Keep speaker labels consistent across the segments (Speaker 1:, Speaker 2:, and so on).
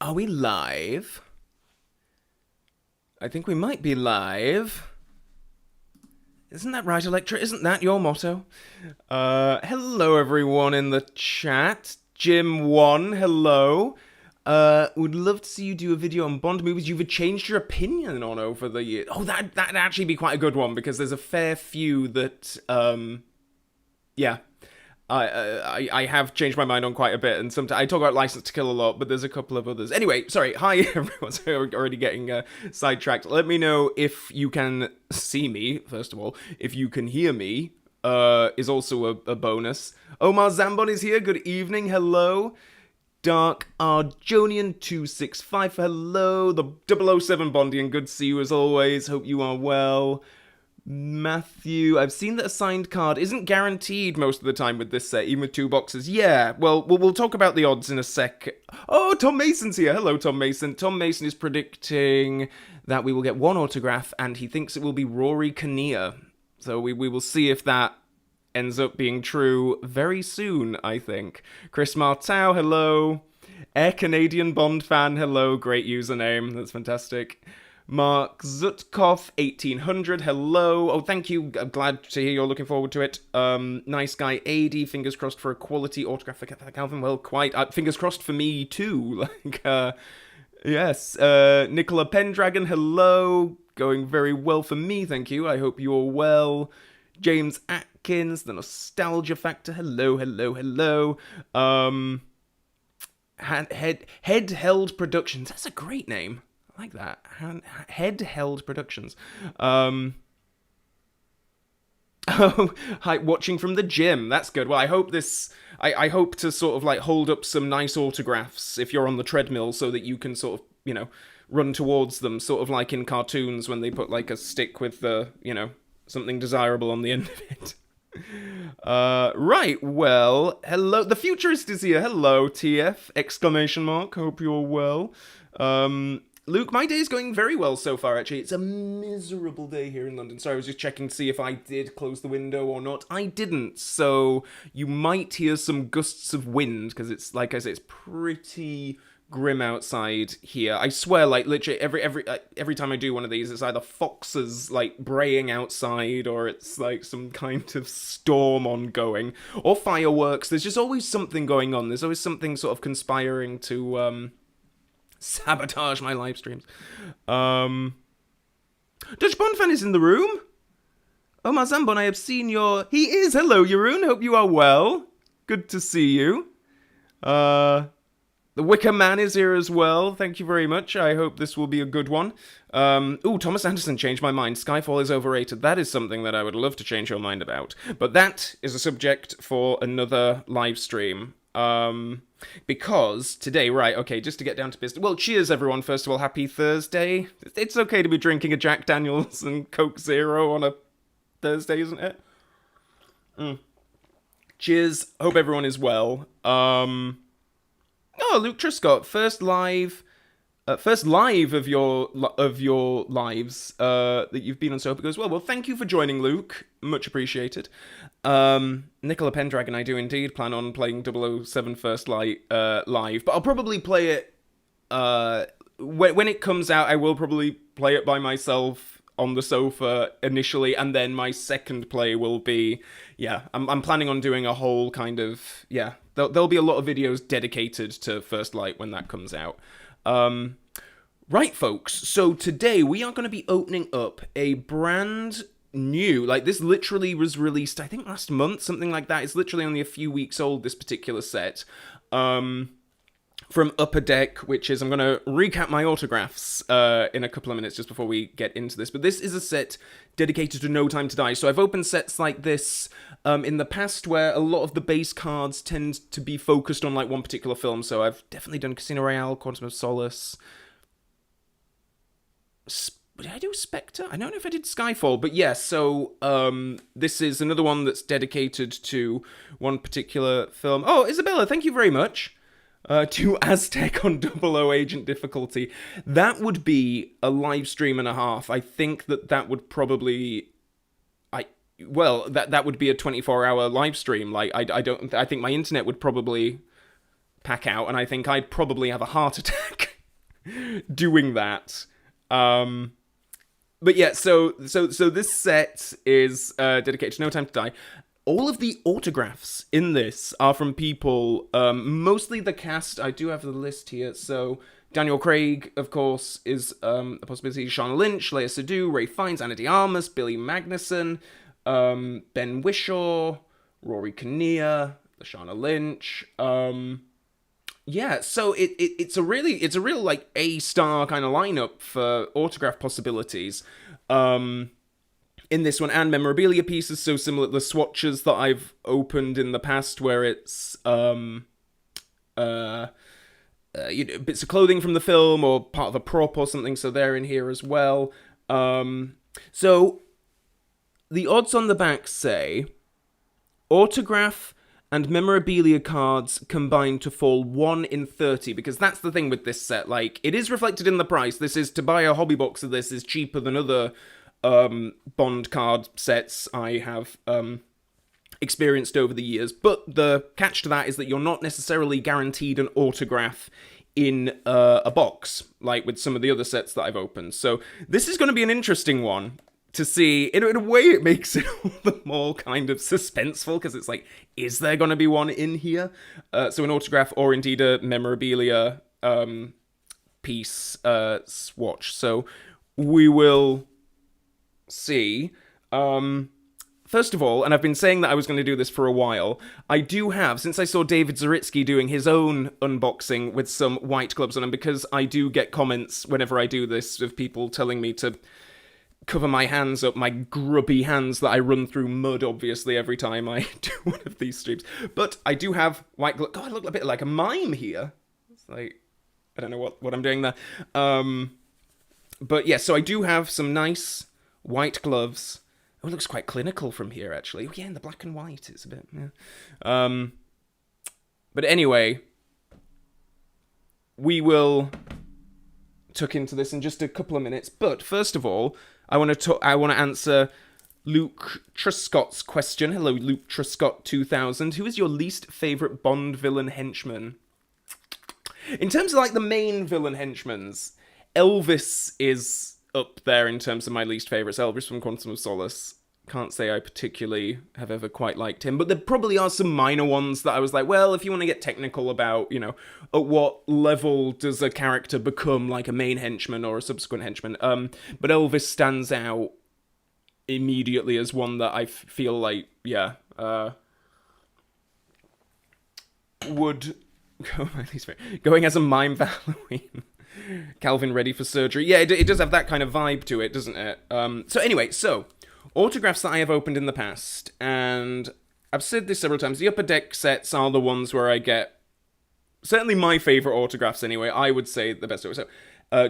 Speaker 1: Are we live? I think we might be live. Isn't that right, Electra? Isn't that your motto? Hello everyone in the chat. Jim1, hello. Would love to see you do a video on Bond movies you've changed your opinion on over the years. Oh, that'd actually be quite a good one, because there's a fair few that, yeah. I have changed my mind on quite a bit, and sometimes I talk about License to Kill a lot, but there's a couple of others. Anyway, sorry, hi everyone, so we're already getting sidetracked. Let me know if you can see me, first of all. If you can hear me, is also a bonus. Omar Zambon is here, good evening, hello. Dark Arjonian 265, hello. The 007 Bondian, good to see you as always, hope you are well. Matthew, I've seen that a signed card isn't guaranteed most of the time with this set, even with 2 boxes. Yeah, well, we'll talk about the odds in a sec. Oh, Tom Mason's here. Hello, Tom Mason. Tom Mason is predicting that we will get 1 autograph, and he thinks it will be Rory Kinnear. So we will see if that ends up being true very soon, I think. Chris Martow, hello. Air Canadian Bond fan, hello. Great username. That's fantastic. Mark Zutkov, 1800, hello. Oh, thank you. I'm glad to hear you're looking forward to it. Nice guy, AD, fingers crossed for a quality autograph for Calvin. Well, quite. Fingers crossed for me, too. Yes. Nicola Pendragon, hello. Going very well for me, thank you. I hope you're well. James Atkins, the Nostalgia Factor, hello, hello, hello. Head Held Productions, that's a great name. Like that. Head Held Productions. Oh, hi, watching from the gym. That's good. Well, I hope this... I hope to sort of, like, hold up some nice autographs if you're on the treadmill so that you can sort of, you know, run towards them. Sort of like in cartoons when they put, like, a stick with the, you know, something desirable on the end of it. Right, well, hello. The Futurist is here. Hello, TF! Exclamation mark. Hope you're well. Luke, my day's going very well so far, actually. It's a miserable day here in London. Sorry, I was just checking to see if I did close the window or not. I didn't, so you might hear some gusts of wind, because it's, like I say, it's pretty grim outside here. I swear, like, literally every time I do one of these, it's either foxes, like, braying outside, or it's, like, some kind of storm ongoing, or fireworks. There's just always something going on. There's always something sort of conspiring to, sabotage my live streams. Dutch Bond fan is in the room. Omar Zambon, I have seen your... He is. Hello, Jeroen. Hope you are well. Good to see you. The Wicker Man is here as well. Thank you very much. I hope this will be a good one. Thomas Anderson changed my mind. Skyfall is overrated. That is something that I would love to change your mind about. But that is a subject for another live stream. Because today, right, okay, just to get down to business. Well, cheers, everyone. First of all, happy Thursday. It's okay to be drinking a Jack Daniels and Coke Zero on a Thursday, isn't it? Cheers. Hope everyone is well. Oh, Luke Truscott, first live of your lives that you've been on. So hope it goes well. Well, thank you for joining, Luke. Much appreciated. Nicola Pendragon, I do indeed plan on playing 007 First Light live, but I'll probably play it when it comes out. I will probably play it by myself on the sofa initially, and then my second play will be, I'm planning on doing a whole kind of, there'll be a lot of videos dedicated to First Light when that comes out. Right, folks, so today we are going to be opening up a brand new, like, this literally was released, I think, last month, something like that. It's literally only a few weeks old, this particular set, from Upper Deck, which is, I'm going to recap my autographs in a couple of minutes just before we get into this, but this is a set dedicated to No Time to Die. So I've opened sets like this in the past where a lot of the base cards tend to be focused on, like, one particular film. So I've definitely done Casino Royale, Quantum of Solace. Did I do Spectre? I don't know if I did Skyfall, but yes, so this is another one that's dedicated to one particular film. Oh, Isabella, thank you very much. To Aztec on 00 Agent difficulty. That would be a live stream and a half. I think that would probably... that would be a 24-hour live stream. Like, I think my internet would probably pack out, and I think I'd probably have a heart attack. doing that. But yeah, so this set is dedicated to No Time to Die. All of the autographs in this are from people, mostly the cast. I do have the list here. So Daniel Craig, of course, is a possibility. Lashana Lynch, Lea Seydoux, Ray Fiennes, Anna de Armas, Billy Magnuson, Ben Whishaw, Rory Kinnear, Lashana Lynch. Yeah, so it's a real like A-star kind of lineup for autograph possibilities. In this one, and memorabilia pieces, so similar to the swatches that I've opened in the past, where it's bits of clothing from the film or part of a prop or something, so they're in here as well. So the odds on the back say autograph and memorabilia cards combined to fall 1 in 30, because that's the thing with this set. Like, it is reflected in the price. This is, to buy a hobby box of this is cheaper than other Bond card sets I have experienced over the years, but the catch to that is that you're not necessarily guaranteed an autograph in a box, like with some of the other sets that I've opened. So this is going to be an interesting one to see. In a way, it makes it all the more kind of suspenseful, because it's like, is there going to be one in here? So an autograph or indeed a memorabilia piece swatch. So we will see. First of all, and I've been saying that I was going to do this for a while, I do have, since I saw David Zaritsky doing his own unboxing with some white gloves on, and because I do get comments whenever I do this of people telling me to cover my hands up, my grubby hands that I run through mud, obviously, every time I do one of these streams. But I do have white gloves. God, I look a bit like a mime here. It's like, I don't know what I'm doing there. But yeah, so I do have some nice white gloves. Oh, it looks quite clinical from here, actually. Oh, yeah, in the black and white, it's a bit, yeah. But anyway, we will tuck into this in just a couple of minutes. But first of all, I want to answer Luke Truscott's question. Hello, Luke Truscott 2000. Who is your least favorite Bond villain henchman? In terms of like the main villain henchmans, Elvis is up there in terms of my least favorites. Elvis from Quantum of Solace. Can't say I particularly have ever quite liked him, but there probably are some minor ones that I was like, well, if you want to get technical about, you know, at what level does a character become like a main henchman or a subsequent henchman, but Elvis stands out immediately as one that I feel like, yeah, would go my least favorite. Going as a mime for Halloween. Calvin ready for surgery. Yeah, it does have that kind of vibe to it, doesn't it? So anyway, autographs that I have opened in the past, and I've said this several times, the Upper Deck sets are the ones where I get, certainly my favourite autographs anyway, I would say the best. So,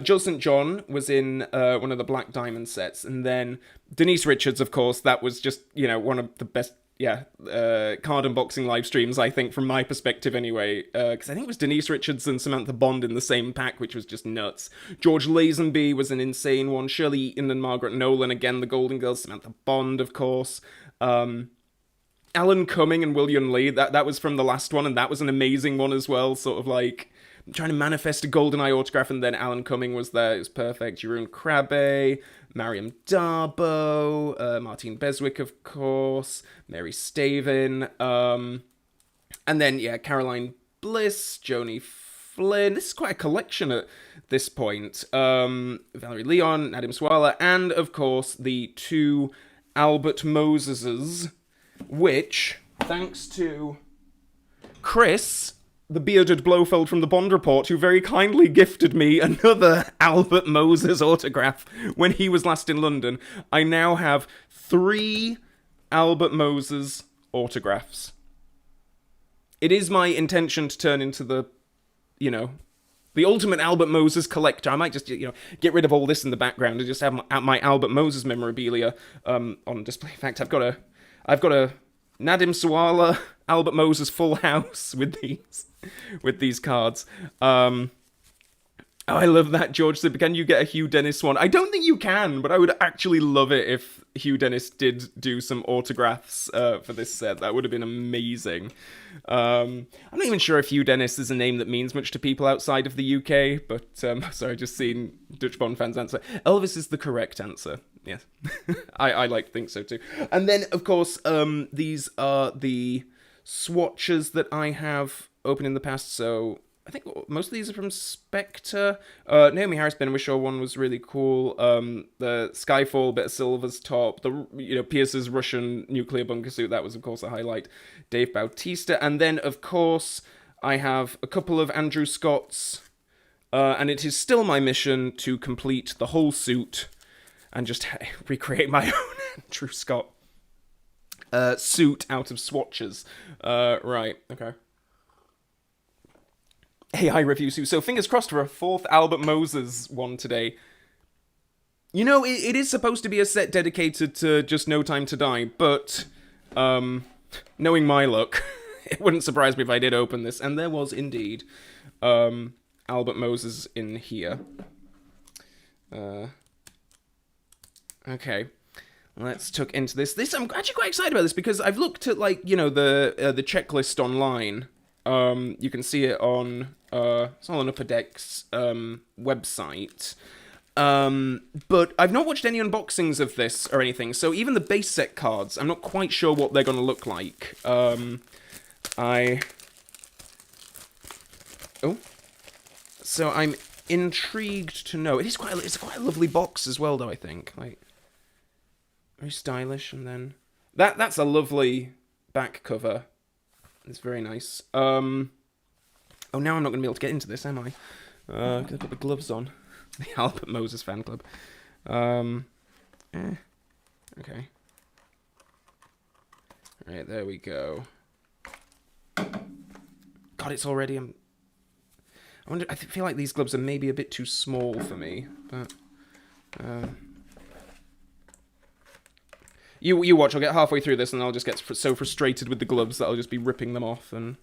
Speaker 1: Jill St. John was in one of the Black Diamond sets, and then Denise Richards, of course, that was just, you know, one of the best, card unboxing live streams, I think, from my perspective anyway, because I think it was Denise Richards and Samantha Bond in the same pack, which was just nuts. George Lazenby was an insane one. Shirley Eaton and Margaret Nolan, again, the Golden Girls. Samantha Bond, of course. Alan Cumming and William Lee, that was from the last one, and that was an amazing one as well, sort of like trying to manifest a GoldenEye autograph, and then Alan Cumming was there. It was perfect. Jeroen Krabbe, Mariam Darbo, Martine Beswick, of course, Mary Stavin, and then, yeah, Caroline Bliss, Joni Flynn. This is quite a collection at this point. Valerie Leon, Nadim Swala, and, of course, the two Albert Moseses, which, thanks to Chris, the bearded Blofeld from the Bond Report, who very kindly gifted me another Albert Moses autograph when he was last in London, I now have 3 Albert Moses autographs. It is my intention to turn into the ultimate Albert Moses collector. I might just, get rid of all this in the background and just have my Albert Moses memorabilia on display. In fact, I've got a Nadim Suala Albert Moses full house with these cards. I Oh, I love that, George said, can you get a Hugh Dennis one? I don't think you can, but I would actually love it if Hugh Dennis did do some autographs for this set. That would have been amazing. I'm not even sure if Hugh Dennis is a name that means much to people outside of the UK, but sorry, just seen Dutch Bond fans answer. Elvis is the correct answer. Yes, I like to think so too. And then, of course, these are the swatches that I have opened in the past, so I think most of these are from Spectre. Naomie Harris Ben Whishaw one was really cool. The Skyfall bit of Silver's top. The Pierce's Russian nuclear bunker suit, that was of course a highlight. Dave Bautista, and then of course I have a couple of Andrew Scott's, and it is still my mission to complete the whole suit and just recreate my own Andrew Scott suit out of swatches. Right, okay. AI review Sue. So fingers crossed for a fourth Albert Moses one today. You know, it is supposed to be a set dedicated to Just No Time to Die, but knowing my luck, it wouldn't surprise me if I did open this. And there was indeed Albert Moses in here. Okay, let's tuck into this. I'm actually quite excited about this because I've looked at the checklist online. You can see it on it's all on Upper Deck's website. But I've not watched any unboxings of this or anything, so even the base set cards, I'm not quite sure what they're going to look like. So I'm intrigued to know. It's quite a lovely box as well, though, I think. Like, very stylish, and then that's a lovely back cover. It's very nice. Oh, now I'm not going to be able to get into this, am I? Gonna put the gloves on. The Albert Moses fan club. Okay. Right, there we go. God, it's already... I feel like these gloves are maybe a bit too small for me, but... You watch, I'll get halfway through this and I'll just get so frustrated with the gloves that I'll just be ripping them off and...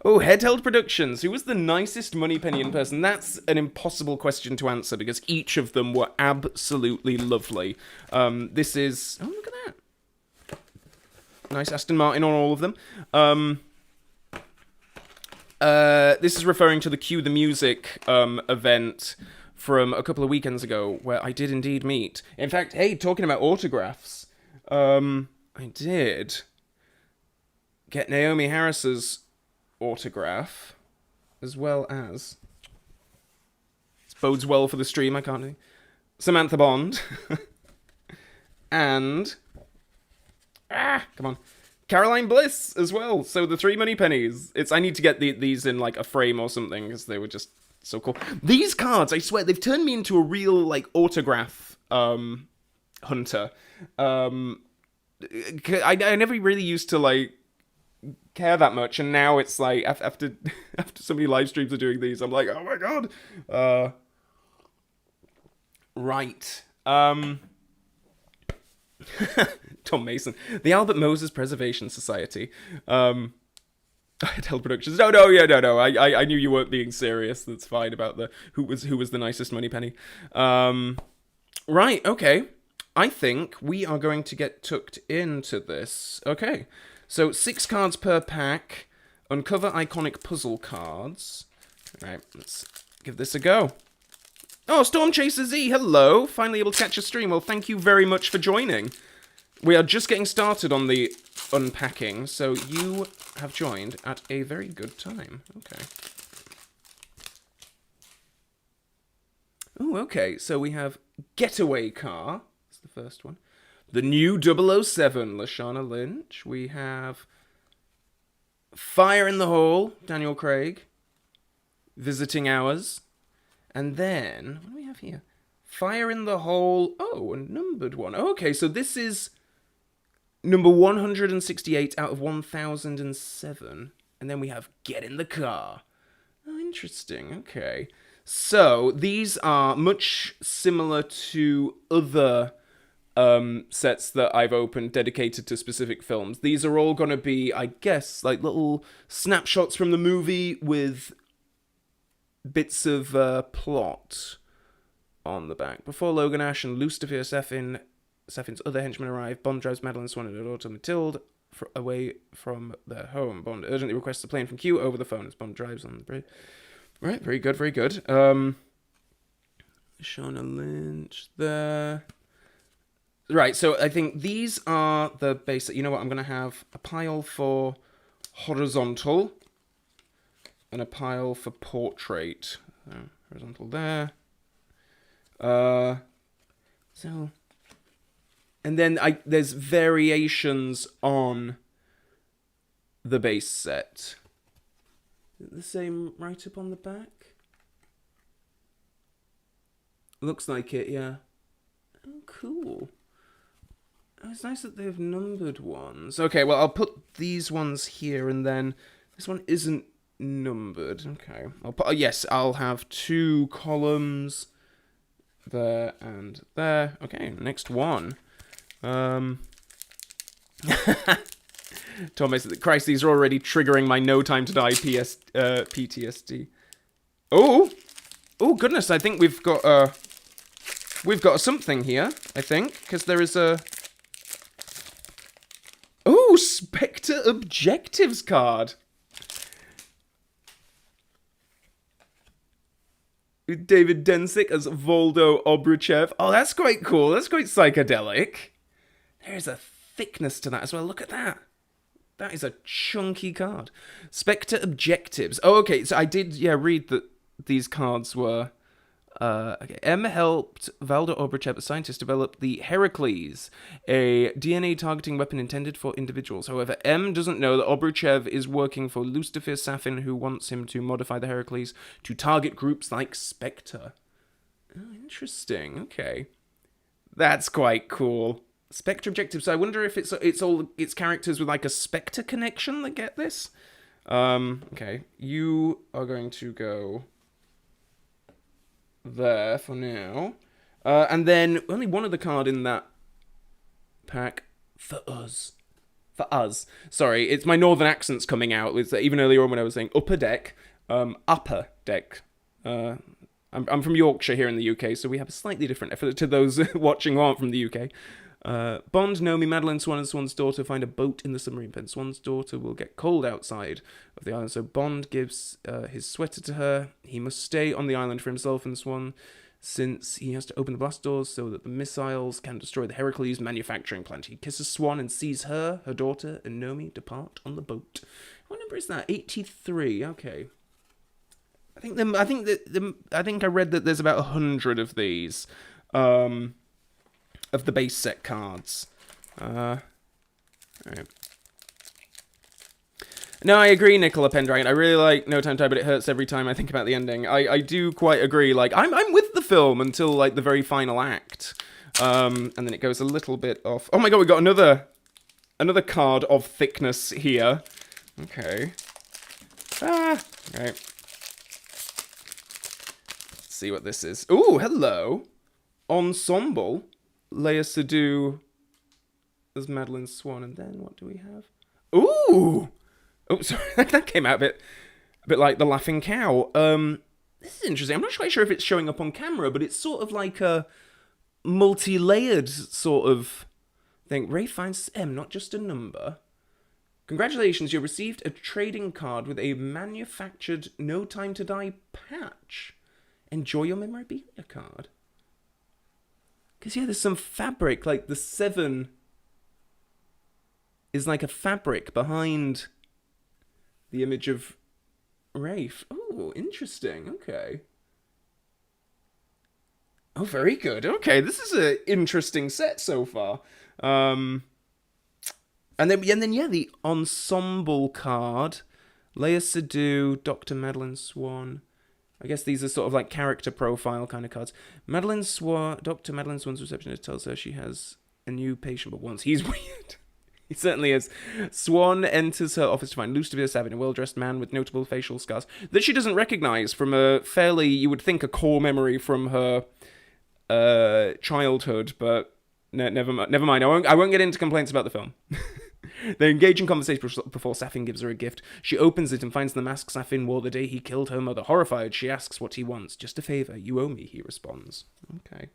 Speaker 1: Oh, Headheld Productions. Who was the nicest Moneypenny in person? That's an impossible question to answer because each of them were absolutely lovely. This is... Oh, look at that. Nice Aston Martin on all of them. This is referring to the Cue the Music event from a couple of weekends ago, where I did indeed meet. In fact, hey, talking about autographs, I did get Naomie Harris's autograph, as well as... This bodes well for the stream, I can't do... Samantha Bond. And... come on. Caroline Bliss as well. So the 3 Moneypennies. I need to get these in like a frame or something because they were just so cool. These cards, I swear, they've turned me into a real like autograph hunter. I never really used to like care that much, and now it's like after so many live streams are doing these, I'm like, oh my god. Right. Tom Mason, the Albert Moses Preservation Society. Held Productions. No. I knew you weren't being serious. That's fine about the who was the nicest Moneypenny. Right. Okay. I think we are going to get tucked into this. Okay. So 6 cards per pack. Uncover iconic puzzle cards. All right. Let's give this a go. Oh, Storm Chaser Z. Hello. Finally able to catch a stream. Well, thank you very much for joining. We are just getting started on the unpacking, so you have joined at a very good time. Okay. Oh, okay. So we have Getaway Car. That's the first one. The new 007, Lashana Lynch. We have Fire in the Hole, Daniel Craig. Visiting Hours. And then, what do we have here? Fire in the Hole. Oh, a numbered one. Okay, so this is number 168 out of 1007. And then we have Get in the Car. Oh, interesting. Okay. So, these are much similar to other sets that I've opened dedicated to specific films. These are all going to be, I guess, like little snapshots from the movie with bits of plot on the back. Before Logan Ash and Lucifer Safin's other henchmen arrive, Bond drives Madeline Swan and her daughter Mathilde away from their home. Bond urgently requests a plane from Q over the phone as Bond drives on the bridge. Right, very good, very good. Lashana Lynch there. Right, so I think these are the basic... You know what, I'm going to have a pile for horizontal and a pile for portrait. So, horizontal there. So... And then there's variations on the base set. Is it the same right up on the back? Looks like it, yeah. Oh, cool. Oh, it's nice that they have numbered ones. Okay, well, I'll put these ones here, and then this one isn't numbered. Okay. I'll have 2 columns there and there. Okay, next one. Thomas, Christ, these are already triggering my No Time to Die PTSD. Oh goodness, I think we've got something here, I think, because there is a... Oh, Spectre Objectives card. David Densick as Voldo Obruchev. Oh, that's quite cool. That's quite psychedelic. There's a thickness to that as well. Look at that. That is a chunky card. Spectre Objectives. Oh, okay. So I did, read that these cards were... okay. M helped Valdo Obruchev, a scientist, develop the Heracles, a DNA targeting weapon intended for individuals. However, M doesn't know that Obruchev is working for Lucifer Safin, who wants him to modify the Heracles to target groups like Spectre. Oh, interesting. Okay. That's quite cool. Spectre Objectives. So I wonder if it's characters with like a Spectre connection that get this. Okay. You are going to go there for now. And then only one other card in that pack for us. For us. Sorry, it's my northern accents coming out. It's even earlier on when I was saying upper deck, upper deck. I'm from Yorkshire here in the UK, so we have a slightly different effort to those watching who aren't from the UK. Bond, Naomie, Madeline, Swan, and Swan's daughter find a boat in the submarine pen. Swan's daughter will get cold outside of the island, so Bond gives his sweater to her. He must stay on the island for himself and Swan, since he has to open the blast doors so that the missiles can destroy the Heracles manufacturing plant. He kisses Swan and sees her daughter, and Naomie depart on the boat. What number is that? 83. Okay. I think I read that there's about 100 of these. Of the base set cards. Alright. No, I agree, Nicola Pendragon. I really like No Time to Die, but it hurts every time I think about the ending. I do quite agree. Like, I'm with the film until, like, the very final act. And then it goes a little bit off. Oh my god, we got another card of thickness here. Okay. Okay. Let's see what this is. Ooh, hello. Ensemble. Leia Sadu as Madeline Swan, and then what do we have? Ooh! Oh, sorry, that came out a bit like the Laughing Cow. This is interesting. I'm not quite sure if it's showing up on camera, but it's sort of like a multi-layered sort of thing. Ray finds M, not just a number. Congratulations, you received a trading card with a manufactured No Time to Die patch. Enjoy your memorabilia card. Because, yeah, there's some fabric, like the 7 is like a fabric behind the image of Rafe. Oh, interesting. Okay. Oh, very good. Okay, this is an interesting set so far. And then, the ensemble card. Leia Sadu, Dr. Madeline Swan. I guess these are sort of like character profile kind of cards. Dr. Madeline Swan's receptionist tells her she has a new patient but once. He's weird. He certainly is. Swan enters her office to find Lucifer Savin, a well-dressed man with notable facial scars that she doesn't recognize from a fairly, you would think, a core memory from her childhood, but never mind. I won't get into complaints about the film. They engage in conversation before Safin gives her a gift. She opens it and finds the mask Safin wore the day he killed her mother. Horrified, she asks what he wants. Just a favor. You owe me, he responds. Okay.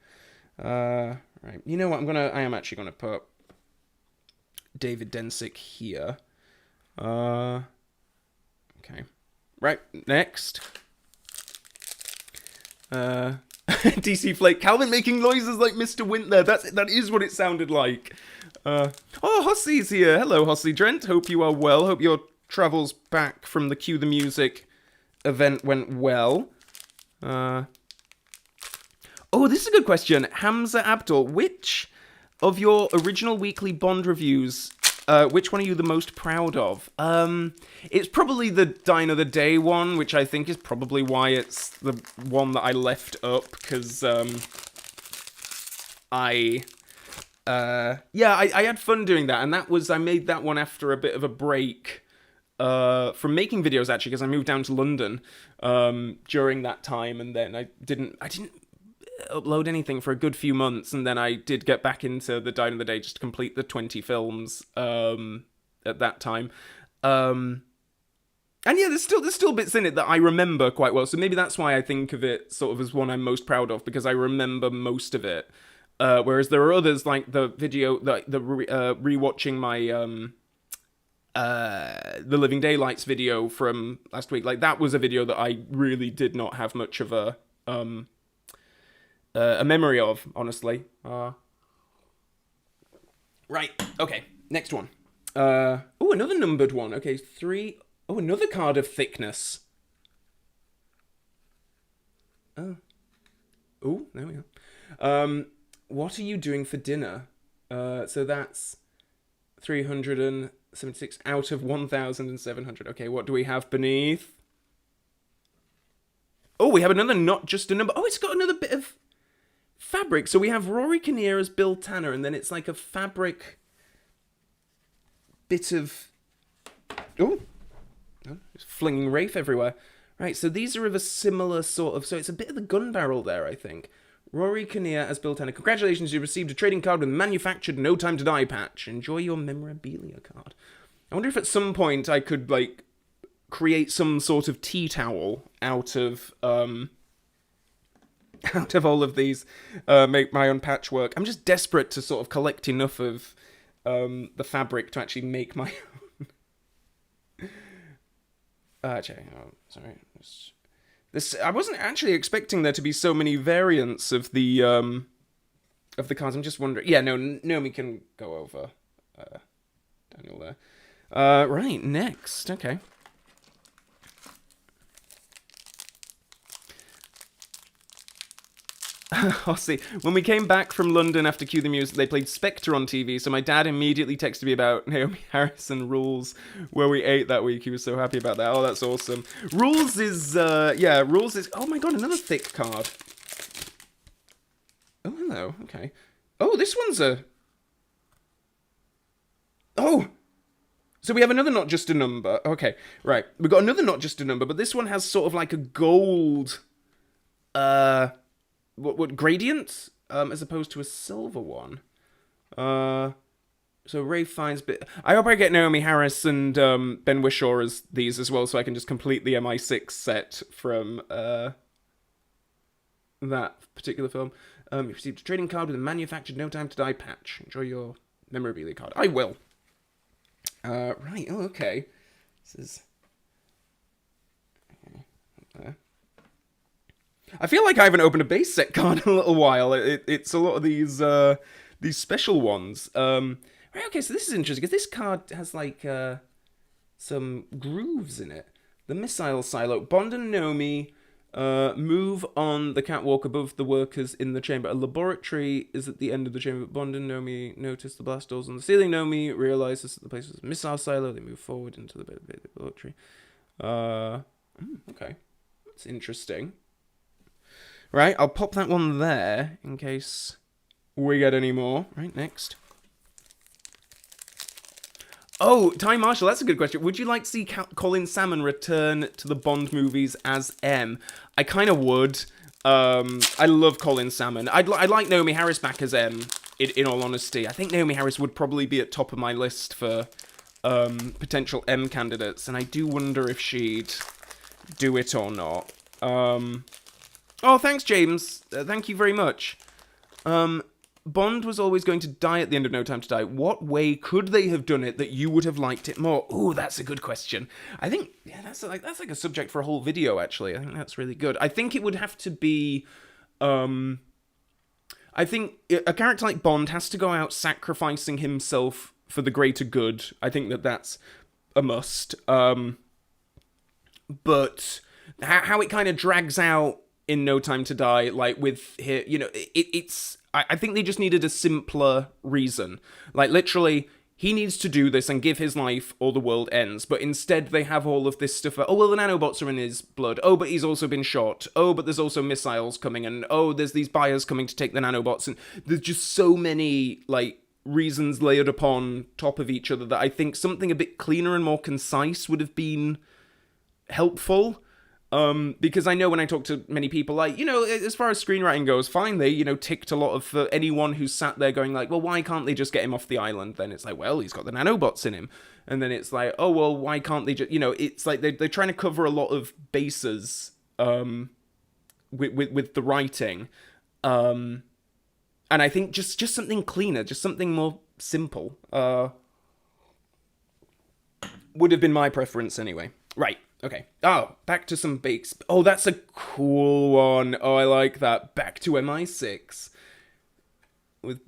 Speaker 1: Right. You know what? I am actually gonna put David Densick here. Okay. Right. Next. DC Flake. Calvin making noises like Mr. Winther. That is what it sounded like. Oh, Hossie's here. Hello, Hossie Drent. Hope you are well. Hope your travels back from the Cue the Music event went well. Oh, this is a good question. Hamza Abdul, which of your original weekly Bond reviews, which one are you the most proud of? It's probably the Die Another Day one, which I think is probably why it's the one that I left up, because I had fun doing that, and I made that one after a bit of a break from making videos, actually, because I moved down to London during that time, and then I didn't upload anything for a good few months, and then I did get back into the Die Another Day just to complete the 20 films at that time. And yeah, there's still bits in it that I remember quite well, so maybe that's why I think of it sort of as one I'm most proud of, because I remember most of it. Whereas there are others, like the video, rewatching my the Living Daylights video from last week. Like, that was a video that I really did not have much of a memory of, honestly. Right. Okay. Next one. Oh, another numbered one. Okay, 3. Oh, another card of thickness. Oh. Oh, there we go. What are you doing for dinner? So that's 376 out of 1,700. Okay, what do we have beneath? Oh, we have another not just a number. Oh, it's got another bit of fabric. So we have Rory Kinnear as Bill Tanner, and then it's like a fabric bit of... Oh, it's flinging Rafe everywhere. Right, so these are of a similar sort of... So it's a bit of the gun barrel there, I think. Rory Kinnear as Bill Tanner. Congratulations, you received a trading card with manufactured No Time to Die patch. Enjoy your memorabilia card. I wonder if at some point I could, like, create some sort of tea towel out of all of these, make my own patchwork. I'm just desperate to sort of collect enough of the fabric to actually make my own. Sorry. This I wasn't actually expecting there to be so many variants of the cards. I'm just wondering. Yeah, no, Naomi can go over Daniel there. Right, next. Okay. I'll see. When we came back from London after Cue the Music, they played Spectre on TV, so my dad immediately texted me about Naomie Harris and Rules, where we ate that week. He was so happy about that. Oh, that's awesome. Rules is, Rules is... Oh my god, another thick card. Oh, hello. Okay. Oh, this one's a... Oh! So we have another Not Just a Number. Okay, right. We've got another Not Just a Number, but this one has sort of like a gold... What gradient? As opposed to a silver one. So Ray finds I hope I get Naomie Harris and Ben Whishaw as these as well, so I can just complete the MI6 set from that particular film. You received a trading card with a manufactured No Time to Die patch. Enjoy your memorabilia card. I will. Right. Oh, okay. This is... Okay. I feel like I haven't opened a base set card in a little while. It's a lot of these special ones. Right, okay, so this is interesting, because this card has, like, some grooves in it. The missile silo. Bond and Naomi move on the catwalk above the workers in the chamber. A laboratory is at the end of the chamber. Bond and Naomi notice the blast doors on the ceiling. Naomi realizes that the place is a missile silo. They move forward into the laboratory. Okay. That's interesting. Right, I'll pop that one there in case we get any more. Right, next. Oh, Ty Marshall, that's a good question. Would you like to see Colin Salmon return to the Bond movies as M? I kind of would. I love Colin Salmon. I'd like Naomie Harris back as M, in all honesty. I think Naomie Harris would probably be at top of my list for potential M candidates, and I do wonder if she'd do it or not. Oh, thanks, James. Thank you very much. Bond was always going to die at the end of No Time to Die. What way could they have done it that you would have liked it more? Ooh, that's a good question. I think, yeah, that's like a subject for a whole video, actually. I think that's really good. I think it would have to be, I think a character like Bond has to go out sacrificing himself for the greater good. I think that's a must. But how it kind of drags out in No Time to Die, like with here, you know, it's. I think they just needed a simpler reason. Like literally, he needs to do this and give his life, or the world ends. But instead, they have all of this stuff. Oh well, the nanobots are in his blood. Oh, but he's also been shot. Oh, but there's also missiles coming, and oh, there's these buyers coming to take the nanobots, and there's just so many like reasons layered upon top of each other that I think something a bit cleaner and more concise would have been helpful. Because I know when I talk to many people, like, you know, as far as screenwriting goes, fine, they, you know, ticked a lot of, anyone who's sat there going like, well, why can't they just get him off the island? Then it's like, well, he's got the nanobots in him. And then it's like, oh, well, why can't they just, you know, it's like they're trying to cover a lot of bases, with the writing. And I think just something cleaner, just something more simple, would have been my preference anyway. Right. Okay. Oh, back to some bakes. Oh, that's a cool one. Oh, I like that. Back to MI6. With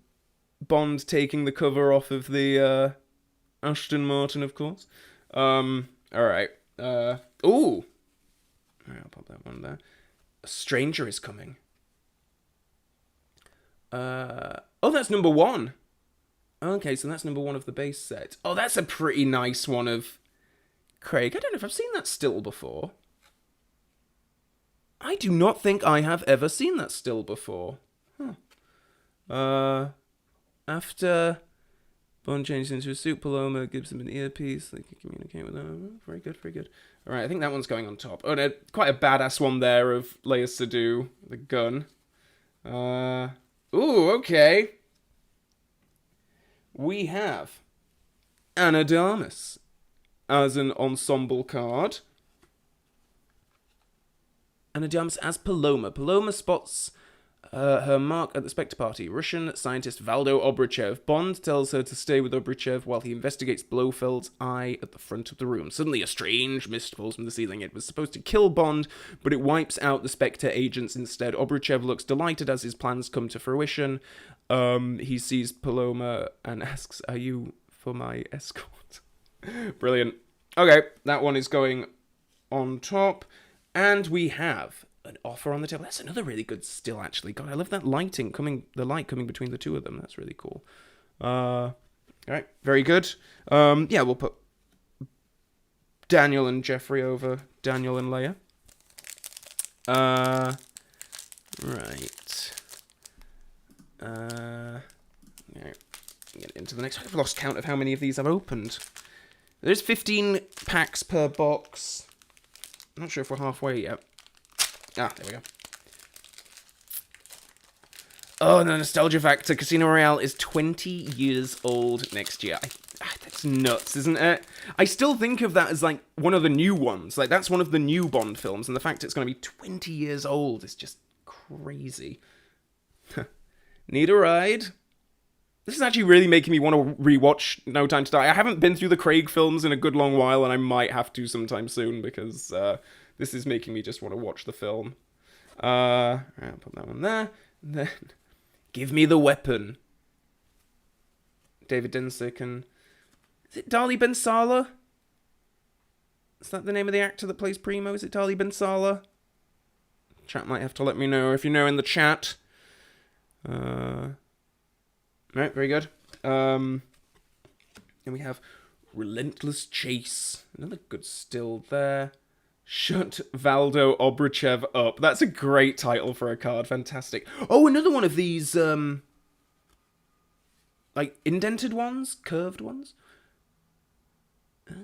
Speaker 1: Bond taking the cover off of the, Aston Martin, of course. Alright. Ooh. Alright, I'll pop that one there. A stranger is coming. Oh, that's number 1. Okay, so that's number 1 of the base set. Oh, that's a pretty nice one of Craig. I don't know if I've seen that still before. I do not think I have ever seen that still before. After Bond changes into a suit, Paloma gives him an earpiece. They can communicate with them. Very good, very good. Alright, I think that one's going on top. Oh, no, quite a badass one there of Leia Sadu, the gun. Ooh, okay. We have Ana de Armas as an ensemble card. Ana de Armas as Paloma. Paloma spots her mark at the Spectre party. Russian scientist Valdo Obruchev. Bond tells her to stay with Obruchev while he investigates Blofeld's eye at the front of the room. Suddenly a strange mist falls from the ceiling. It was supposed to kill Bond, but it wipes out the Spectre agents instead. Obruchev looks delighted as his plans come to fruition. He sees Paloma and asks, "Are you for my escort?" Brilliant. Okay, that one is going on top. And we have an offer on the table. That's another really good still, actually. God, I love that lighting the light coming between the two of them. That's really cool. Alright, very good. Yeah, we'll put Daniel and Jeffrey over Daniel and Leia. Right. Alright, get into the next. I've lost count of how many of these I've opened. There's 15 packs per box. I'm not sure if we're halfway yet. Ah, there we go. Oh, the nostalgia factor. Casino Royale is 20 years old next year. That's nuts, isn't it? I still think of that as, like, one of the new ones. Like, that's one of the new Bond films, and the fact it's going to be 20 years old is just crazy. Need a ride? This is actually really making me want to rewatch No Time to Die. I haven't been through the Craig films in a good long while, and I might have to sometime soon, because this is making me just want to watch the film. I'll put that one there. And then, give me the weapon. David Dinsick and... Is it Dali Ben Sala? Is that the name of the actor that plays Primo? Is it Dali Ben Sala? Chat might have to let me know if you know in the chat. Right, very good. Then we have Relentless Chase. Another good still there. Shut Valdo Obruchev Up. That's a great title for a card. Fantastic. Oh, another one of these, like, indented ones? Curved ones?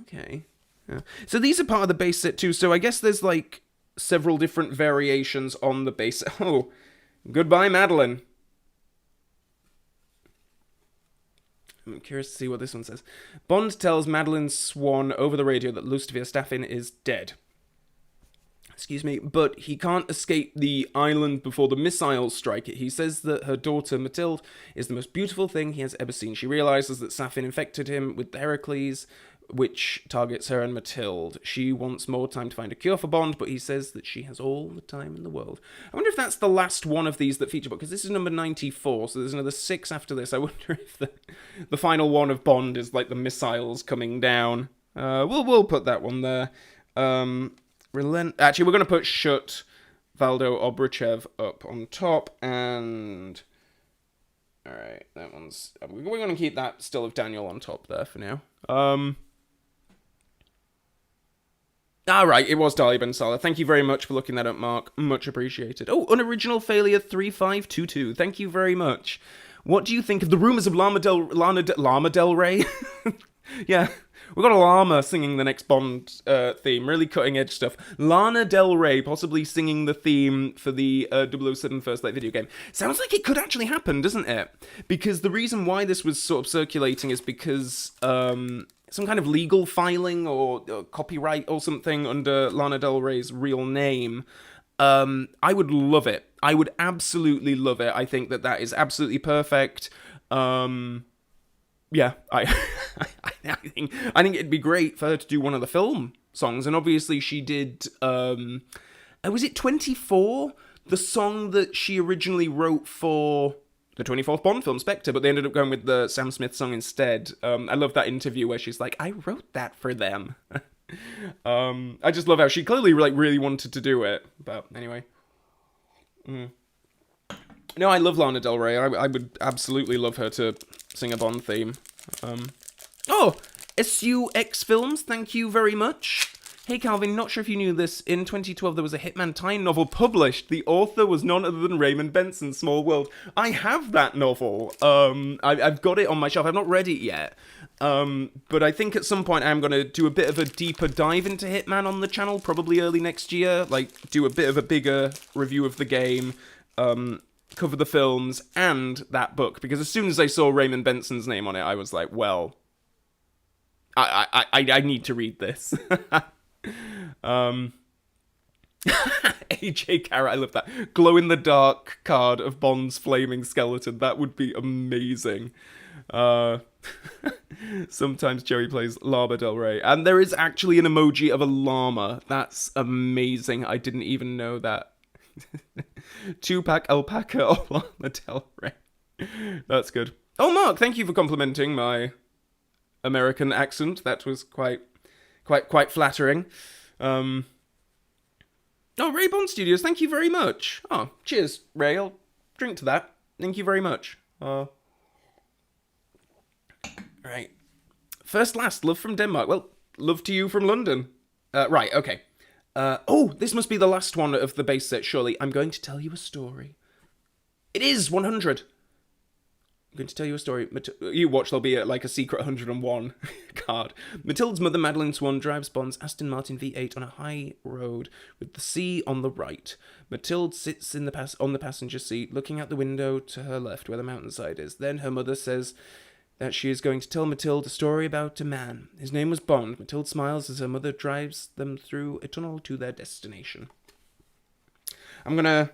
Speaker 1: Okay. Yeah. So these are part of the base set too, so I guess there's, like, several different variations on the base. Oh, goodbye, Madeline. I'm curious to see what this one says. Bond tells Madeleine Swann over the radio that Lucifer Staffin is dead. Excuse me, but he can't escape the island before the missiles strike it. He says that her daughter, Mathilde, is the most beautiful thing he has ever seen. She realizes that Safin infected him with Heracles, which targets her and Mathilde. She wants more time to find a cure for Bond, but he says that she has all the time in the world. I wonder if that's the last one of these that feature book, because this is number 94, so there's another 6 after this. I wonder if the final one of Bond is like the missiles coming down. We'll put that one there. Actually, we're going to put Shut Valdo Obrachev up on top, and alright, that one's... We're going to keep that still of Daniel on top there for now. Alright, it was Dali Ben Salah. Thank you very much for looking that up, Mark. Much appreciated. Oh, Unoriginal Failure 3522. Thank you very much. What do you think of the rumours of Lana Del Rey? Yeah. We've got a llama singing the next Bond theme. Really cutting-edge stuff. Lana Del Rey possibly singing the theme for the 007 First Light video game. Sounds like it could actually happen, doesn't it? Because the reason why this was sort of circulating is because some kind of legal filing or copyright or something under Lana Del Rey's real name. I would love it. I would absolutely love it. I think that is absolutely perfect. Yeah, I think it'd be great for her to do one of the film songs, and obviously she did. Was it 24? The song that she originally wrote for the 24th Bond film, Spectre, but they ended up going with the Sam Smith song instead. I love that interview where she's like, "I wrote that for them." I just love how she clearly really wanted to do it. But anyway. No, I love Lana Del Rey. I would absolutely love her to sing a Bond theme. SUX Films, thank you very much. Hey Calvin, not sure if you knew this. In 2012, there was a Hitman Tyne novel published. The author was none other than Raymond Benson, Small World. I have that novel. I've got it on my shelf. I've not read it yet. But I think at some point I'm going to do a bit of a deeper dive into Hitman on the channel, probably early next year. Like, do a bit of a bigger review of the game, cover the films, and that book. Because as soon as I saw Raymond Benson's name on it, I was like, well, I need to read this. AJ Carrot, I love that. Glow-in-the-dark card of Bond's flaming skeleton. That would be amazing. Sometimes Joey plays Llama Del Rey. And there is actually an emoji of a llama. That's amazing. I didn't even know that. Tupac Alpaca or Llama Del Rey. That's good. Oh, Mark, thank you for complimenting my American accent. That was quite flattering. Oh, Ray Bond Studios, thank you very much. Oh, cheers, Ray. I'll drink to that. Thank you very much. Right. First, last, love from Denmark. Well, love to you from London. Right, okay. This must be the last one of the base set, surely. I'm going to tell you a story. It is 100. I'm going to tell you a story. You watch, there'll be like a secret 101 card. Mathilde's mother, Madeleine Swann, drives Bond's Aston Martin V8 on a high road with the sea on the right. Mathilde sits on the passenger seat, looking out the window to her left where the mountainside is. Then her mother says that she is going to tell Mathilde a story about a man. His name was Bond. Mathilde smiles as her mother drives them through a tunnel to their destination. I'm gonna...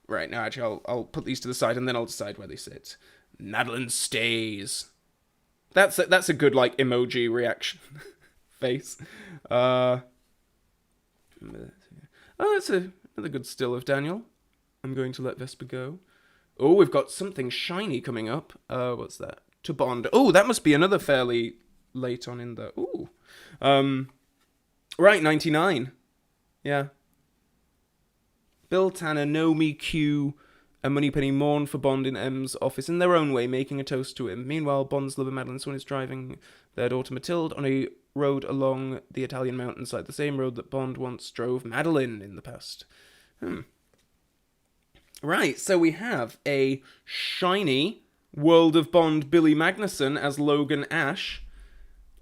Speaker 1: Right, now actually I'll put these to the side and then I'll decide where they sit. Madeleine stays. That's a good, like, emoji reaction face. That's another good still of Daniel. I'm going to let Vesper go. Oh, we've got something shiny coming up. What's that? To Bond. Oh, that must be another fairly late on in the... Ooh. Right, 99. Yeah. Bill Tanner, Naomie Q, and Moneypenny mourn for Bond in M's office in their own way, making a toast to him. Meanwhile, Bond's lover Madeleine Swann is driving their daughter Mathilde on a road along the Italian mountainside, the same road that Bond once drove Madeleine in the past. Right, so we have a shiny World of Bond Billy Magnuson as Logan Ash.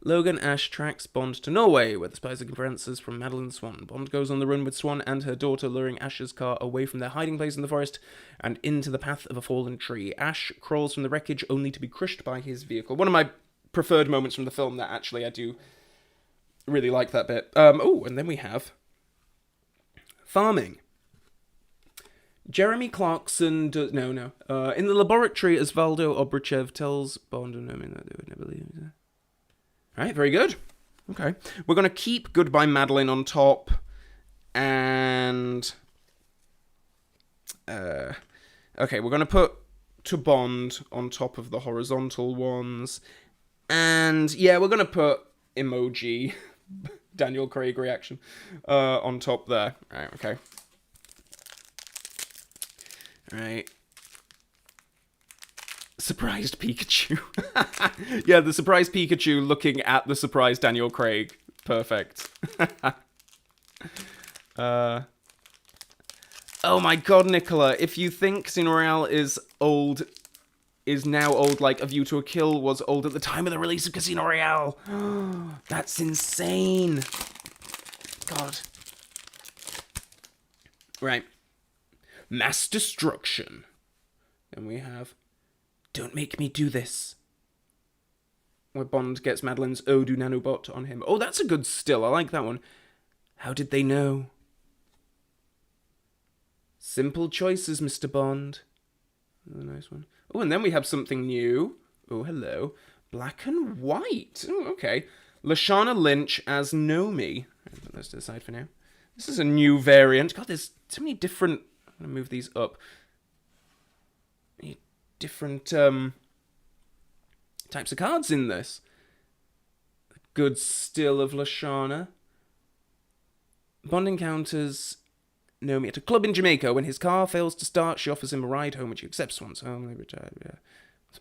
Speaker 1: Logan Ash tracks Bond to Norway, where the spies are looking for answers from Madeleine Swann. Bond goes on the run with Swann and her daughter, luring Ash's car away from their hiding place in the forest and into the path of a fallen tree. Ash crawls from the wreckage only to be crushed by his vehicle. One of my preferred moments from the film that actually I do really like that bit. Oh, and then we have farming. Jeremy Clarkson does... No. In the laboratory, as Valdo Obruchev tells Bond and Naomie that they would never leave. Alright, very good. Okay. We're going to keep Goodbye Madeline on top. And... okay, we're going to put To Bond on top of the horizontal ones. And, yeah, we're going to put emoji, Daniel Craig reaction, on top there. Alright, okay. Right. Surprised Pikachu. Yeah, the surprised Pikachu looking at the surprised Daniel Craig. Perfect. Oh my god, Nicola, if you think Casino Royale is now old like A View to a Kill was old at the time of the release of Casino Royale. That's insane. God. Right. Mass Destruction. Then we have Don't Make Me Do This, where Bond gets Madeline's Oh Do Nanobot on him. Oh, that's a good still. I like that one. How Did They Know? Simple Choices, Mr. Bond. Another nice one. Oh, and then we have something new. Oh, hello. Black and White. Oh, okay. Lashana Lynch as Naomie. Put those to the side for now. This is a new variant. God, there's too many different... I'm going to move these up. Different types of cards in this. Good still of Lashana. Bond encounters Naomie at a club in Jamaica. When his car fails to start, she offers him a ride home, which he accepts once home. They retire. Yeah.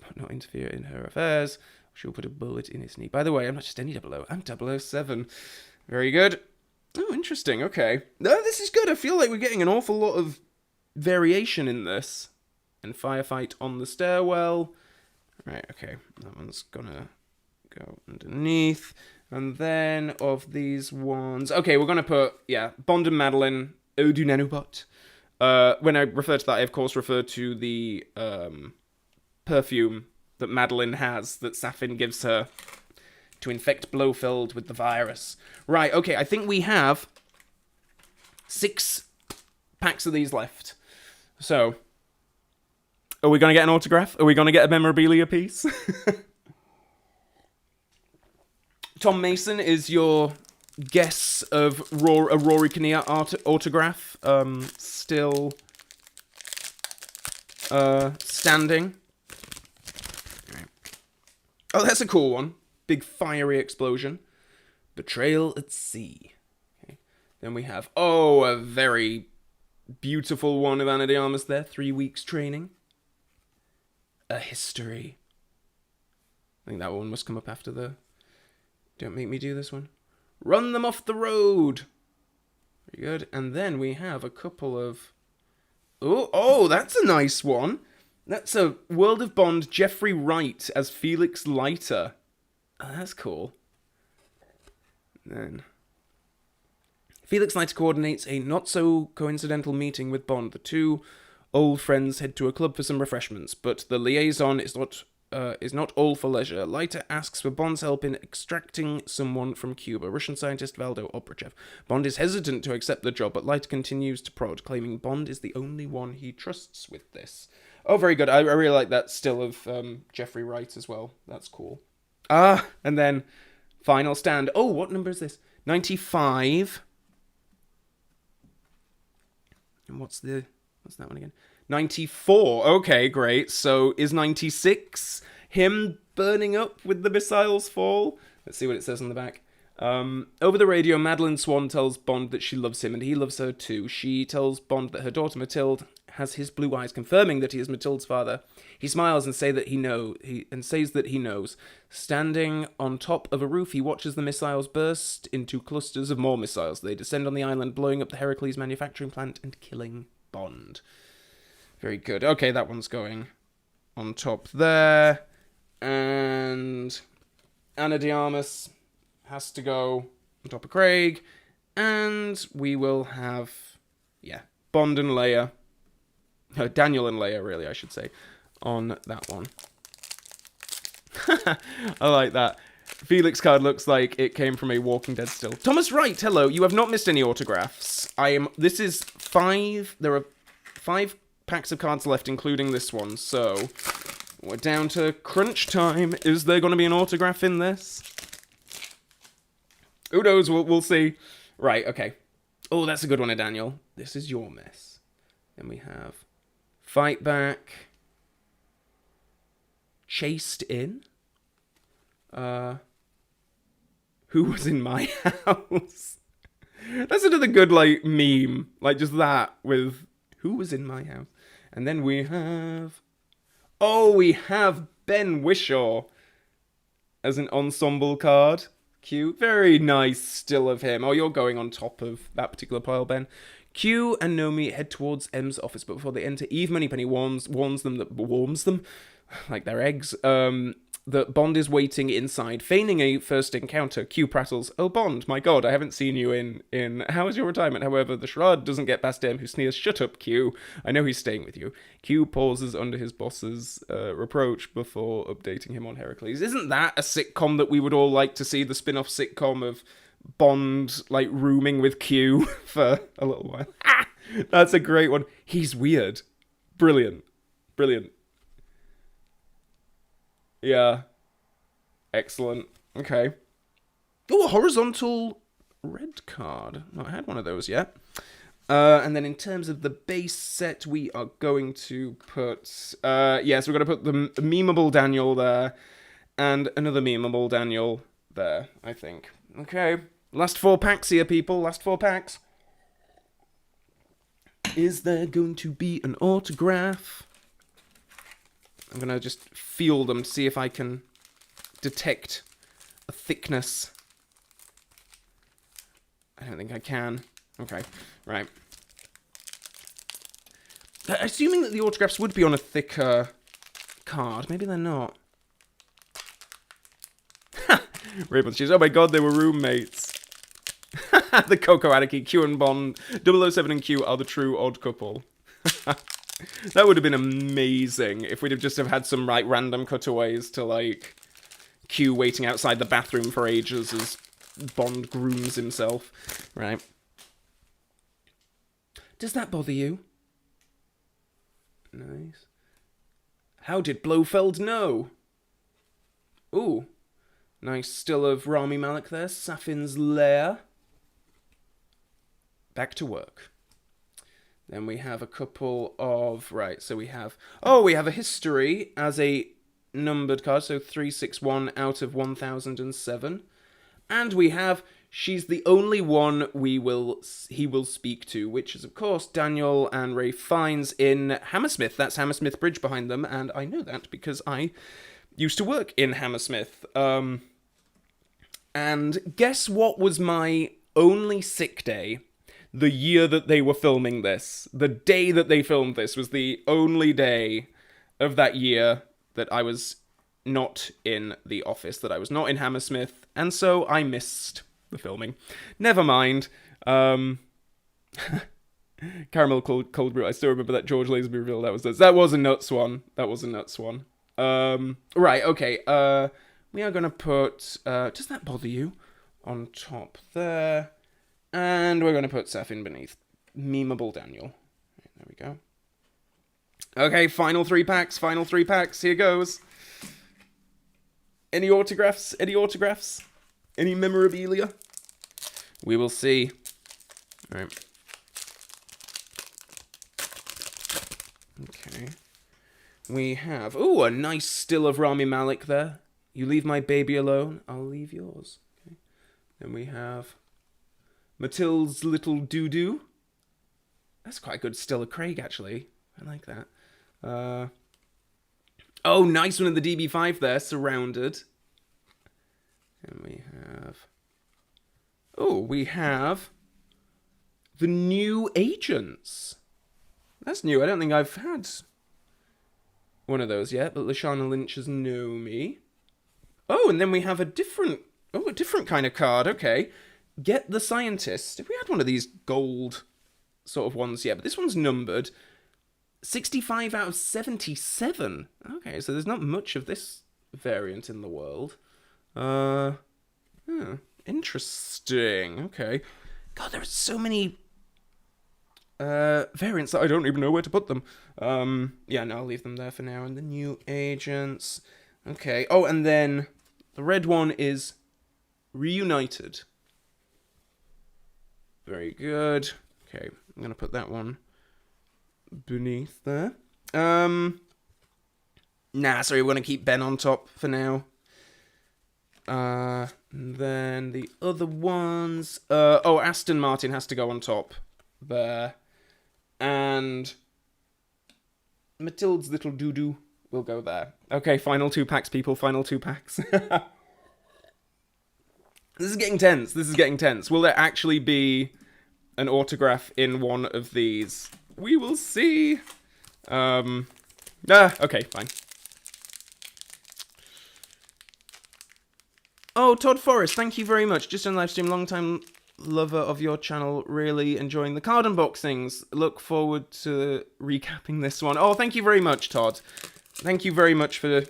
Speaker 1: But not interfere in her affairs. She'll put a bullet in his knee. By the way, I'm not just any 00. I'm 007. Very good. Oh, interesting. Okay. No, this is good. I feel like we're getting an awful lot of variation in this. And Firefight on the Stairwell. Right, okay. That one's gonna go underneath. And then of these ones... Okay, we're gonna put, yeah, Bond and Madeline, Oh Do Nanobot. When I refer to that, I of course refer to the perfume that Madeline has that Safin gives her to infect Blofeld with the virus. Right, okay, I think we have 6 packs of these left. So, are we going to get an autograph? Are we going to get a memorabilia piece? Tom Mason is your guess of a Rory Kinnear autograph. Still standing. Oh, that's a cool one. Big fiery explosion. Betrayal at Sea. Okay. Then we have, a very beautiful one of Ana de Armas there. 3 weeks training. A History. I think that one must come up after the Don't Make Me Do This one. Run Them Off the Road. Very good. And then we have a couple of... Oh, that's a nice one. That's a World of Bond Jeffrey Wright as Felix Leiter. Oh, that's cool. Then Felix Leiter coordinates a not-so-coincidental meeting with Bond. The two old friends head to a club for some refreshments, but the liaison is not all for leisure. Leiter asks for Bond's help in extracting someone from Cuba, Russian scientist Valdo Obruchev. Bond is hesitant to accept the job, but Leiter continues to prod, claiming Bond is the only one he trusts with this. Oh, very good. I really like that still of Jeffrey Wright as well. That's cool. And then Final Stand. Oh, what number is this? 95. And what's that one again? 94. Okay, great. So is 96 him burning up with the missiles fall? Let's see what it says on the back. Over the radio, Madeline Swan tells Bond that she loves him and he loves her too. She tells Bond that her daughter Mathilde has his blue eyes, confirming that he is Mathilde's father. He smiles and says that he knows. Standing on top of a roof, he watches the missiles burst into clusters of more missiles. They descend on the island, blowing up the Heracles manufacturing plant and killing Bond. Very good. Okay, that one's going on top there. And Ana de Armas has to go on top of Craig. And we will have, Bond and Leia. Daniel and Leia, really, I should say, on that one. I like that. Felix card looks like it came from a Walking Dead still. Thomas Wright, hello. You have not missed any autographs. This is 5. There are 5 packs of cards left, including this one. So we're down to crunch time. Is there going to be an autograph in this? Who knows? We'll see. Right. Okay. Oh, that's a good one, Daniel. This is your mess. Then we have Fight Back. Chased In. Who was in my house? That's another good, like, meme. Like, just that with who was in my house. And then we have... Oh, we have Ben Whishaw as an ensemble card. Cute. Very nice still of him. Oh, you're going on top of that particular pile, Ben. Q and Naomie head towards M's office, but before they enter, Eve Moneypenny warns them, like their eggs, that Bond is waiting inside, feigning a first encounter. Q prattles, "Oh, Bond, my god, I haven't seen you in how is your retirement?" However, the Shroud doesn't get past M, who sneers, "Shut up, Q. I know he's staying with you." Q pauses under his boss's reproach before updating him on Heracles. Isn't that a sitcom that we would all like to see, the spin-off sitcom of Bond, like, rooming with Q for a little while? That's a great one. He's weird. Brilliant. Yeah. Excellent. Okay. Oh, a horizontal red card. Not had one of those yet. And then in terms of the base set, we are going to put... yes, we're going to put the memeable Daniel there. And another memeable Daniel there, I think. Okay. Last 4 packs here, people. Last 4 packs. Is there going to be an autograph? I'm going to just feel them, see if I can detect a thickness. I don't think I can. Okay, right. Assuming that the autographs would be on a thicker card. Maybe they're not. Raven Shoes. Oh my god, they were roommates. The Coco Anarchy, Q and Bond, 007 and Q are the true odd couple. That would have been amazing if we'd have just had some, like, random cutaways to, like, Q waiting outside the bathroom for ages as Bond grooms himself. Right. Does that bother you? Nice. How did Blofeld know? Ooh. Nice still of Rami Malek there. Safin's Lair. Back to work. Then we have a couple of... Right, so we have... Oh, we have a history as a numbered card. So 361 out of 1007. And we have... She's the only one he will speak to, which is, of course, Daniel and Ray Fiennes in Hammersmith. That's Hammersmith Bridge behind them, and I know that because I used to work in Hammersmith. And guess what was my only sick day the year that they were filming this? The day that they filmed this was the only day of that year that I was not in the office, that I was not in Hammersmith, and so I missed the filming. Never mind. Caramel cold brew. I still remember that George Lazenby reveal. That was a nuts one. Right, okay. We are going to put... does that bother you? On top there. And we're going to put Safin beneath. Memeable Daniel. There we go. Okay, final 3 packs. Here goes. Any autographs? Any memorabilia? We will see. All right. Okay. We have... Ooh, a nice still of Rami Malek there. You leave my baby alone, I'll leave yours. Okay. Then we have Matilda's Little Doo-Doo. That's quite a good still of Craig, actually. I like that. Oh, nice one in the DB5 there, Surrounded. And we have... Oh, we have the New Agents. That's new. I don't think I've had one of those yet, but Lashana Lynch as Naomie. Oh, and then we have a different kind of card. Okay. Get the Scientist. Have we had one of these gold sort of ones yet? But this one's numbered 65 out of 77. Okay, so there's not much of this variant in the world. Interesting. Okay. God, there are so many variants that I don't even know where to put them. Yeah, no, I'll leave them there for now. And the new agents. Okay. Oh, and then the red one is reunited. Very good. Okay, I'm gonna put that one beneath there. Nah, sorry, we're gonna keep Ben on top for now. And then the other ones. Oh, Aston Martin has to go on top there, and Matilda's little doo-doo will go there. Okay, final 2 packs, people. Final 2 packs. This is getting tense. This is getting tense. Will there actually be an autograph in one of these? We will see. Okay, fine. Oh, Todd Forrest, thank you very much. Just on live stream, long time lover of your channel. Really enjoying the card unboxings. Look forward to recapping this one. Oh, thank you very much, Todd. Thank you very much for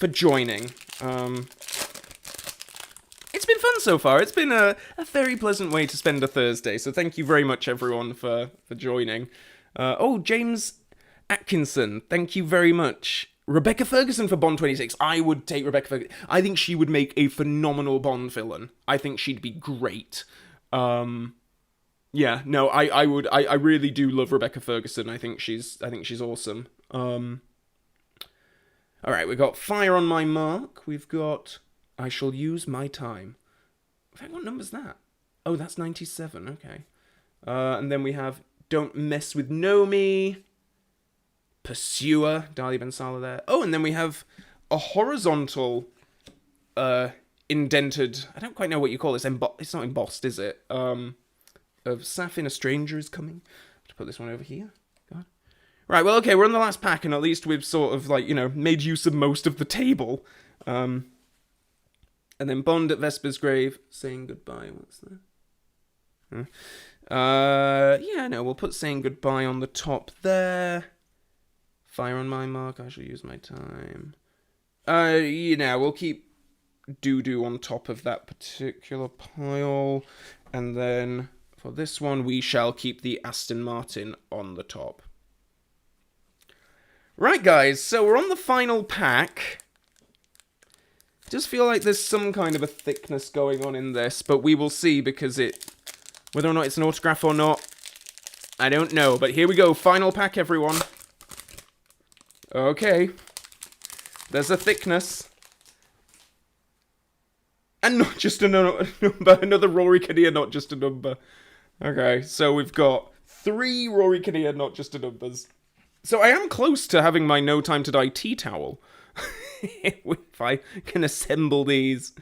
Speaker 1: joining. It's been fun so far. It's been a very pleasant way to spend a Thursday. So thank you very much, everyone, for joining. Oh, James Atkinson, thank you very much. Rebecca Ferguson for Bond 26. I would take Rebecca Ferguson. I think she would make a phenomenal Bond villain. I think she'd be great. Yeah, no, I would. I really do love Rebecca Ferguson. I think she's awesome. All right, we've got Fire on My Mark. We've got I Shall Use My Time. In fact, what number's that? Oh, that's 97. Okay. And then we have Don't Mess with Naomie. Pursuer, Dali Ben Salah there. Oh, and then we have a horizontal indented, I don't quite know what you call this. It's not embossed, is it? Of Safin, A Stranger Is Coming. To put this one over here. God. Right, well, okay, we're on the last pack, and at least we've sort of, like, you know, made use of most of the table. And then Bond at Vesper's grave, saying goodbye. What's that? Yeah, no, we'll put saying goodbye on the top there. Fire on My Mark, I Shall Use My Time. You know, we'll keep doo-doo on top of that particular pile. And then for this one, we shall keep the Aston Martin on the top. Right, guys, so we're on the final pack. Just feel like there's some kind of a thickness going on in this, but we will see because whether or not it's an autograph or not, I don't know. But here we go, final pack, everyone. Okay. There's a thickness. And not just a number, another Rory Kinnear, not just a number. Okay, so we've got 3 Rory Kinnear, not just a numbers. So I am close to having my No Time to Die tea towel. If I can assemble these.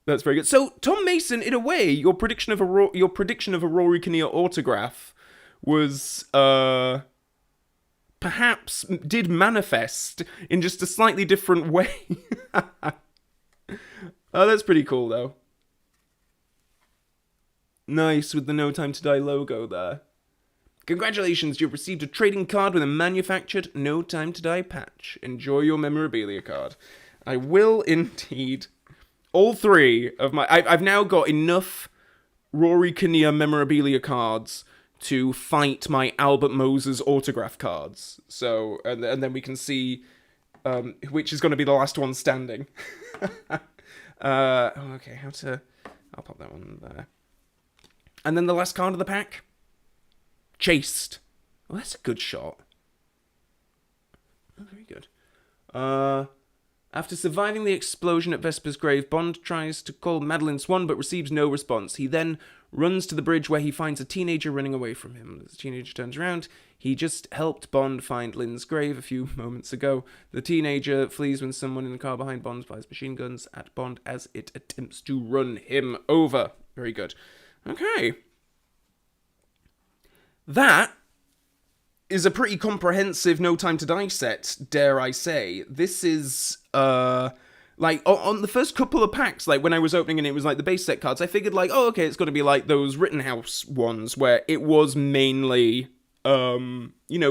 Speaker 1: That's very good. So, Tom Mason, in a way, your prediction of a Rory Kinnear autograph was, perhaps did manifest in just a slightly different way. Oh, that's pretty cool, though. Nice, with the No Time to Die logo there. Congratulations, you've received a trading card with a manufactured No Time to Die patch. Enjoy your memorabilia card. I will indeed. All 3 of my... I've now got enough Rory Kinnear memorabilia cards to fight my Albert Moses autograph cards. So, and then we can see which is going to be the last one standing. Okay, I'll pop that one there. And then the last card of the pack. Chased. Well, that's a good shot. Oh, very good. After surviving the explosion at Vesper's grave, Bond tries to call Madeline Swan but receives no response. He then runs to the bridge where he finds a teenager running away from him. As the teenager turns around, he just helped Bond find Lynn's grave a few moments ago. The teenager flees when someone in the car behind Bond fires machine guns at Bond as it attempts to run him over. Very good. Okay. That is a pretty comprehensive No Time to Die set, dare I say. This is, like, on the first couple of packs, like, when I was opening and it was, like, the base set cards, I figured, like, oh, okay, it's going to be, like, those Rittenhouse ones, where it was mainly,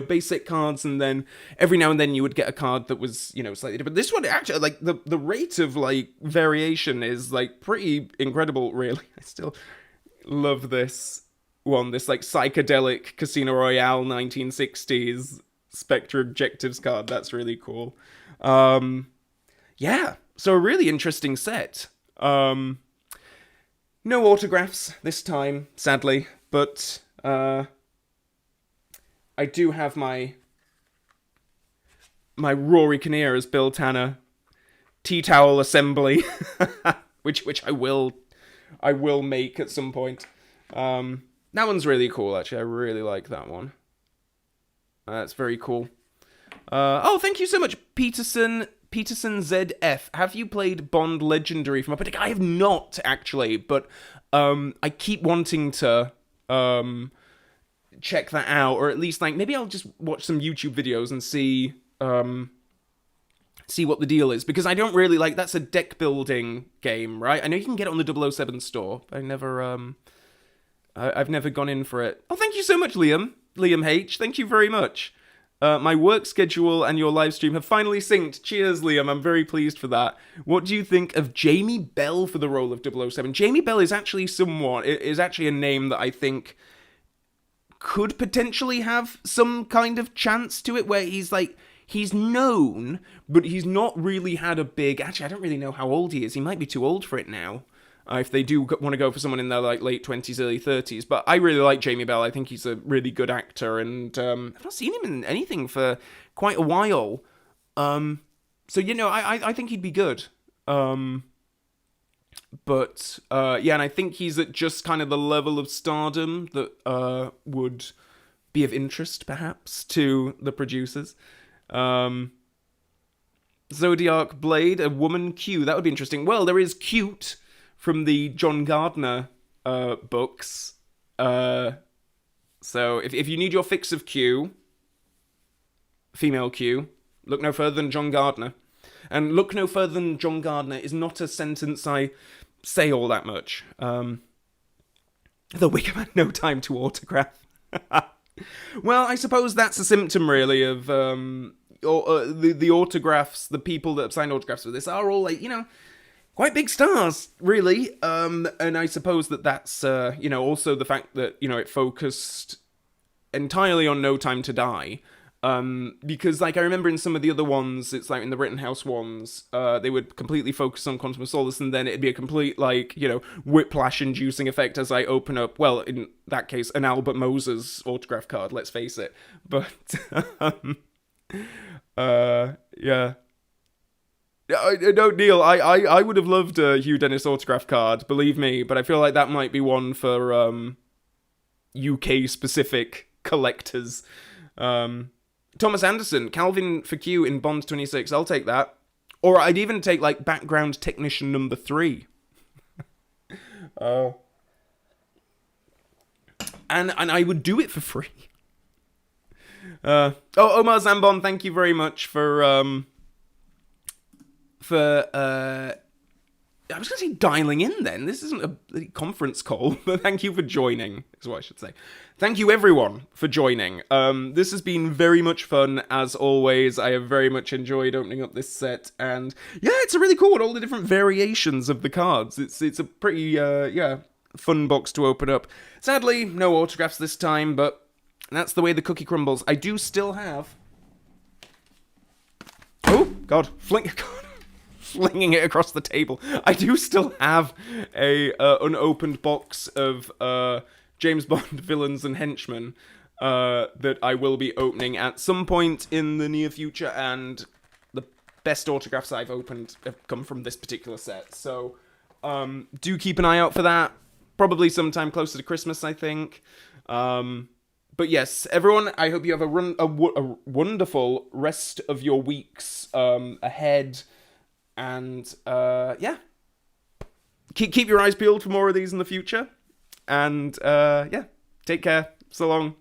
Speaker 1: basic cards, and then every now and then you would get a card that was, slightly different. This one, actually, like, the rate of, like, variation is, like, pretty incredible, really. I still love this one, this, like, psychedelic Casino Royale 1960s Spectre Objectives card. That's really cool. Yeah, so a really interesting set. No autographs this time, sadly, but I do have my Rory Kinnear as Bill Tanner tea towel assembly, which I will make at some point. That one's really cool, actually. I really like that one. That's very cool. Thank you so much, Peterson ZF. Have you played Bond Legendary from Epic? I have not, actually, but I keep wanting to check that out, or at least, like, maybe I'll just watch some YouTube videos and see what the deal is, because I don't really, like, that's a deck building game, right? I know you can get it on the 007 store, but I've never gone in for it. Oh, thank you so much, Liam H. Thank you very much. My work schedule and your live stream have finally synced. Cheers, Liam. I'm very pleased for that. What do you think of Jamie Bell for the role of 007? Jamie Bell is actually a name that I think could potentially have some kind of chance to it, where he's known, but he's not really had a big... Actually, I don't really know how old he is. He might be too old for it now, if they do want to go for someone in their, like, late 20s, early 30s. But I really like Jamie Bell. I think he's a really good actor, and I've not seen him in anything for quite a while. So, I think he'd be good. But and I think he's at just kind of the level of stardom that would be of interest, perhaps, to the producers. Zodiac Blade, a woman Q. That would be interesting. Well, there is Cute from the John Gardner books. So if you need your fix of Q, female Q, look no further than John Gardner. And look no further than John Gardner is not a sentence I say all that much. The Wickham had no time to autograph. Well, I suppose that's a symptom, really, of the autographs. The people that have signed autographs with this are all, like, quite big stars, really. And I suppose that's also the fact that it focused entirely on No Time to Die. Because, like, I remember in some of the other ones, it's like in the Rittenhouse ones, they would completely focus on Quantum of Solace, and then it'd be a complete, like, whiplash-inducing effect as I open up, well, in that case, an Albert Moses autograph card, let's face it. But, yeah. No, Neil, I would have loved a Hugh Dennis autograph card, believe me, but I feel like that might be one for, UK-specific collectors. Thomas Anderson, Calvin for Q in Bond 26. I'll take that. Or I'd even take, like, background technician number 3. And I would do it for free. Omar Zambon, thank you very much for I was going to say dialing in then. This isn't a conference call, but thank you for joining, is what I should say. Thank you, everyone, for joining. This has been very much fun, as always. I have very much enjoyed opening up this set, and yeah, it's a really cool one, all the different variations of the cards. It's a pretty, fun box to open up. Sadly, no autographs this time, but that's the way the cookie crumbles. I do still have... Oh, God, flinging it across the table. I do still have a unopened box of James Bond villains and henchmen that I will be opening at some point in the near future, and the best autographs I've opened have come from this particular set. So do keep an eye out for that. Probably sometime closer to Christmas, I think. But yes, everyone, I hope you have a wonderful rest of your weeks ahead. And, keep your eyes peeled for more of these in the future. And, take care. So long.